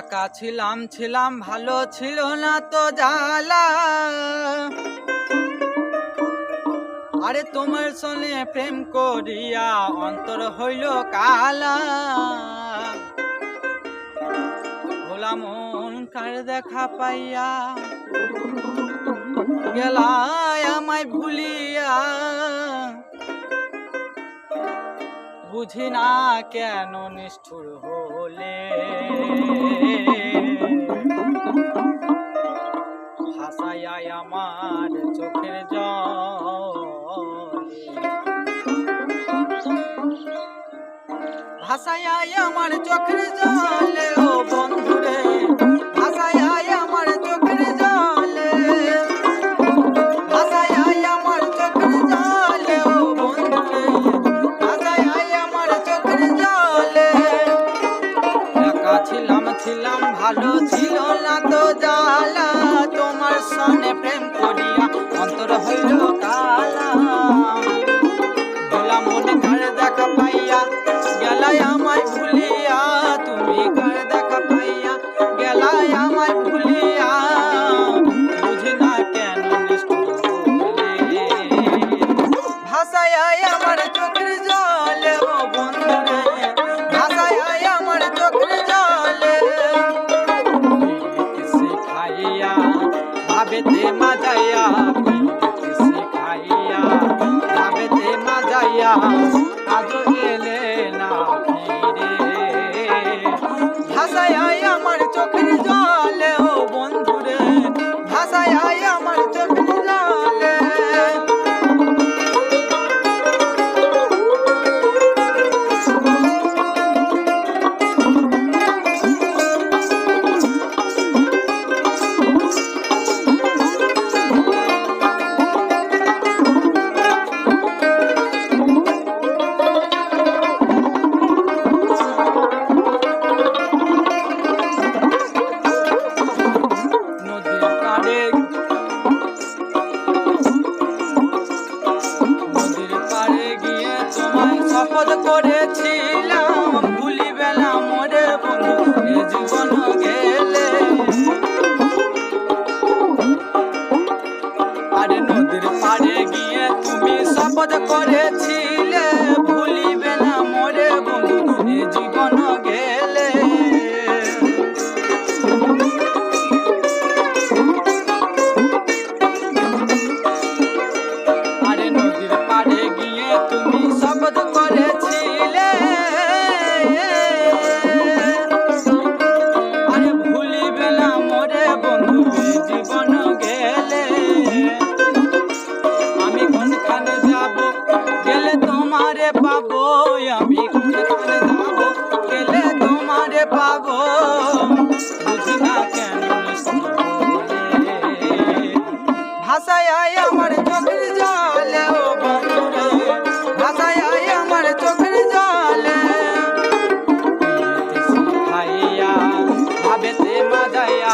একা ছিলাম ভালো ছিল না তো জ্বালা। আরে তোমার সনে প্রেম করিয়া অন্তর হইল কালা। ভোলা মন কার দেখা পাইয়া গেলায় আমায় ভুলিয়া। বুঝি না কেন নিষ্ঠুর হলে ভাসাইয়ায় আমার চোখের জল। ভাসাইয়ায় আমার চোখের জলে ও বন্ধুরে, ভাসাইয়ায় আমার চোখের জলে, ভাসাইয়ায় আমার চোখের জলে ও বন্ধুরে, ভাসাইয়ায় আমার চোখের জলে। একা ছিলাম ভালো ছিল না তো জ্বালা। তোমার সনে প্রেম করিয়া অন্তর হইল কালা। ভোলা মনে কার দেখা পাইয়া গেলাই আমায় ভুলিয়া। তুমি কার দেখা পাইয়া গেলাই আমায় ভুলিয়া। বুঝি না কেন নিষ্ঠুর হলে ভাসাইয়ায় আমার চোখের জলে ও বন্ধুরে, ভাসাইয়ায় আমার চোখের জলে। শিখাইয়া ভাবেতে মাজাইয়া, শিখাইয়া ভাবেতে মাজাইয়া আজ এলে না ফিরে। ভাসাইয়ায় আমার চোখের জলে ও বন্ধুরে, ভাসাইয়ায় আমার চোখের জলে। শপথ করেছিলাম ভুলিবে না মোরে বন্ধু এ জীবন গেলে। আরে নদীর পাড়ে গিয়ে তুমি শপথ করেছিলে ভুলিবে না মোরে বন্ধু এ জীবন গেলে। আরে নদীর পাড়ে গিয়ে তুমি শপথ করেছিলে, আরে ভুলিবে না মোরে বন্ধু জীবন গেলে। আমি কোনখানে যাব গেলে তোমারে পাবো, আমি কোনখানে যাব গেলে তোমারে পাবো। বুঝি না কেন ভাসাইয়ায় আমার চোখের জলে ও বন্ধুরে, ভাসাইয়ায় আমার চোখের জলে। শিখাইয়া ভাবেতে মাজাইয়া